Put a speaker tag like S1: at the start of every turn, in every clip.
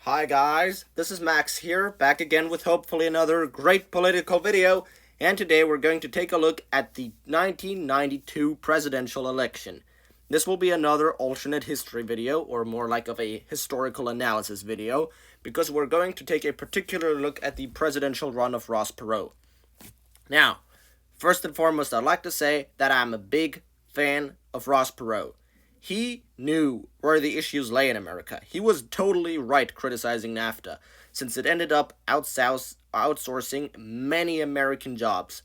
S1: Hi guys, this is Max here, back again with hopefully another great political video, and today we're going to take a look at the 1992 presidential election. This will be another alternate history video, or more like of a historical analysis video, because we're going to take a particular look at the presidential run of Ross Perot. Now, first and foremost, I'd like to say that I'm a big fan of Ross Perot. He knew where the issues lay in America. He was totally right criticizing NAFTA, since it ended up outsourcing many American jobs,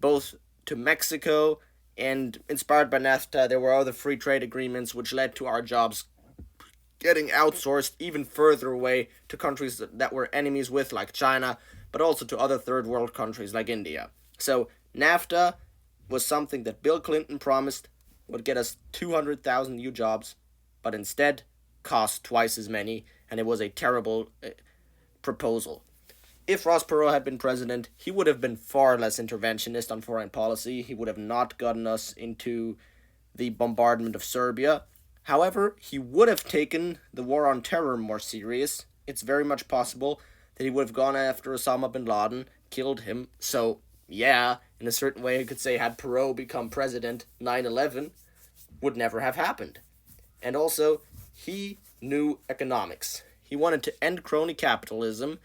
S1: both to Mexico, and inspired by NAFTA, there were other free trade agreements which led to our jobs getting outsourced even further away to countries that were enemies with, like China, but also to other third world countries like India. So NAFTA was something that Bill Clinton promised would get us 200,000 new jobs, but instead cost twice as many, and it was a terrible proposal. If Ross Perot had been president, he would have been far less interventionist on foreign policy. He would have not gotten us into the bombardment of Serbia. However, he would have taken the war on terror more serious. It's very much possible that he would have gone after Osama bin Laden, killed him. So, yeah, in a certain way, you could say had Perot become president, 9/11 would never have happened. And also, he knew economics. He wanted to end crony capitalism,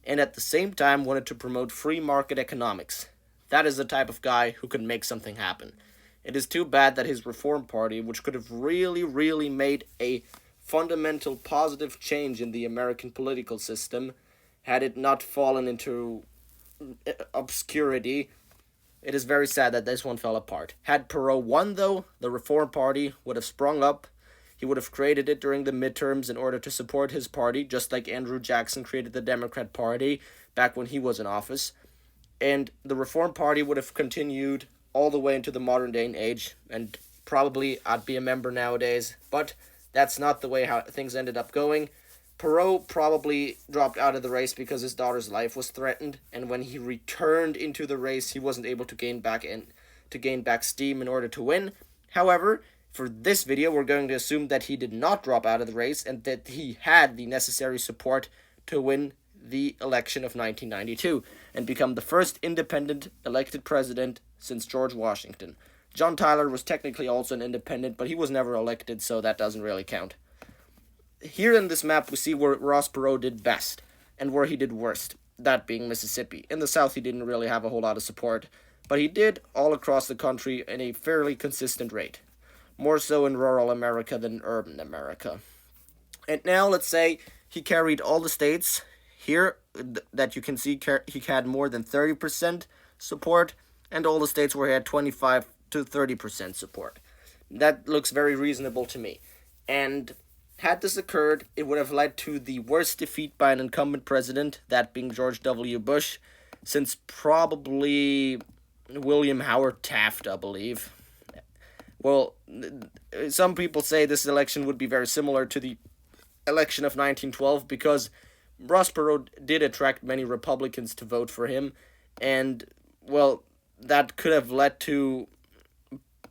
S1: and at the same time wanted to promote free market economics. That is the type of guy who could make something happen. It is too bad that his Reform Party, which could have really made a fundamental positive change in the American political system, had it not fallen into obscurity. It is very sad that this one fell apart. Had Perot won, though, the Reform Party would have sprung up. He would have created it during the midterms in order to support his party, just like Andrew Jackson created the Democrat Party back when he was in office. And the Reform Party would have continued all the way into the modern day and age, and probably I'd be a member nowadays, but that's not the way how things ended up going. Perot probably dropped out of the race because his daughter's life was threatened, and when he returned into the race, he wasn't able to gain back steam in order to win. However, for this video, we're going to assume that he did not drop out of the race and that he had the necessary support to win the election of 1992 and become the first independent elected president since George Washington. John Tyler was technically also an independent, but he was never elected, so that doesn't really count. Here in this map, we see where Ross Perot did best and where he did worst, that being Mississippi. In the South, he didn't really have a whole lot of support, but he did all across the country in a fairly consistent rate, more so in rural America than urban America. And now, let's say he carried all the states here that you can see he had more than 30% support, and all the states where he had 25 to 30% support. That looks very reasonable to me. And had this occurred, it would have led to the worst defeat by an incumbent president, that being George W. Bush, since probably William Howard Taft, I believe. Well, some people say this election would be very similar to the election of 1912 because Ross Perot did attract many Republicans to vote for him, and, well, that could have led to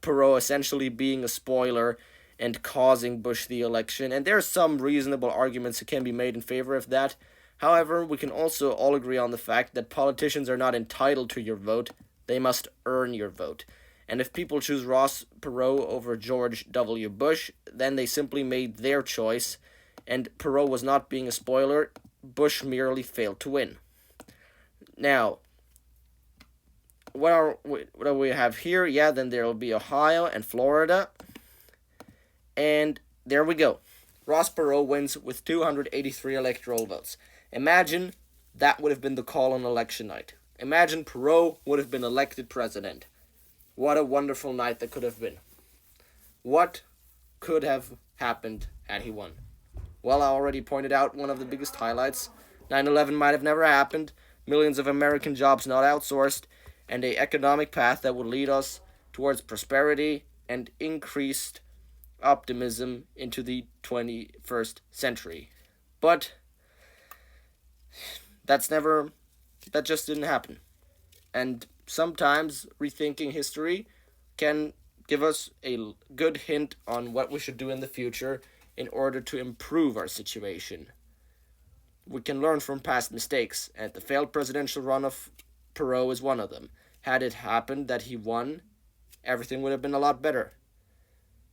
S1: Perot essentially being a spoiler and causing Bush the election, and there are some reasonable arguments that can be made in favor of that. However, we can also all agree on the fact that politicians are not entitled to your vote, they must earn your vote. And if people choose Ross Perot over George W. Bush, then they simply made their choice, and Perot was not being a spoiler, Bush merely failed to win. Now, what do we have here? Yeah, then there will be Ohio and Florida. And there we go. Ross Perot wins with 283 electoral votes. Imagine that would have been the call on election night. Imagine Perot would have been elected president. What a wonderful night that could have been. What could have happened had he won? Well, I already pointed out one of the biggest highlights. 9/11 might have never happened, millions of American jobs not outsourced, and an economic path that would lead us towards prosperity and increased optimism into the 21st century. But that just didn't happen. And sometimes rethinking history can give us a good hint on what we should do in the future in order to improve our situation. we can learn from past mistakes, and the failed presidential run of Perot is one of them. Had it happened that he won, everything would have been a lot better.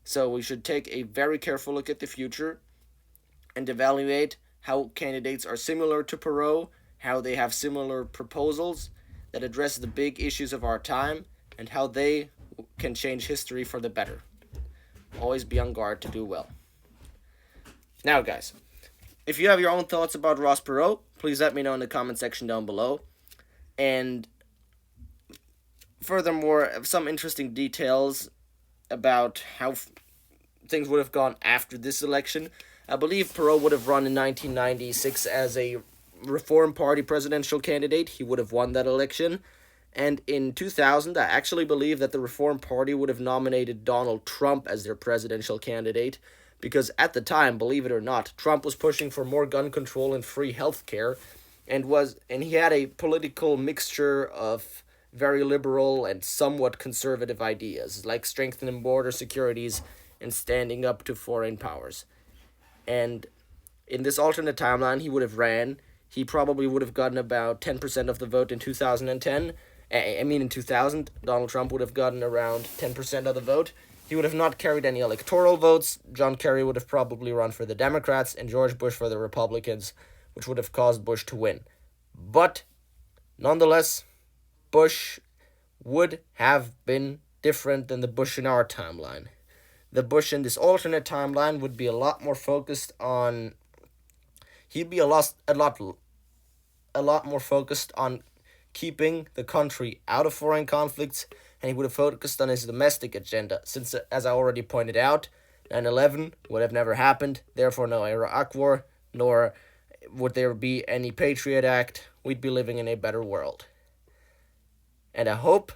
S1: So we should take a very careful look at the future and evaluate how candidates are similar to Perot, how they have similar proposals that address the big issues of our time, and how they can change history for the better. Always be on guard to do well. Now, guys, if you have your own thoughts about Ross Perot, please let me know in the comment section down below. And furthermore, some interesting details about how things would have gone after this election. I believe Perot would have run in 1996 as a Reform Party presidential candidate. He would have won that election. And in 2000, I actually believe that the Reform Party would have nominated Donald Trump as their presidential candidate, because at the time, believe it or not, Trump was pushing for more gun control and free health care, and he had a political mixture of very liberal and somewhat conservative ideas, like strengthening border securities and standing up to foreign powers. And in this alternate timeline, he would have ran. He probably would have gotten about 10% of the vote in 2010. In 2000, Donald Trump would have gotten around 10% of the vote. He would have not carried any electoral votes. John Kerry would have probably run for the Democrats and George Bush for the Republicans, which would have caused Bush to win. But, nonetheless, Bush would have been different than the Bush in our timeline. The Bush in this alternate timeline would be a lot more focused on... He'd be a lot more focused on keeping the country out of foreign conflicts, and he would have focused on his domestic agenda, since, as I already pointed out, 9/11 would have never happened, therefore no Iraq War, nor would there be any Patriot Act. We'd be living in a better world. And I hope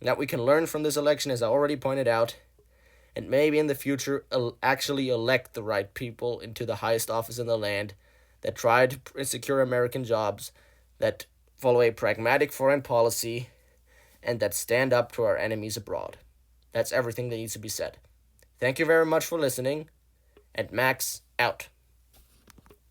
S1: that we can learn from this election, as I already pointed out, and maybe in the future actually elect the right people into the highest office in the land, that try to secure American jobs, that follow a pragmatic foreign policy, and that stand up to our enemies abroad. That's everything that needs to be said. Thank you very much for listening, and Max out.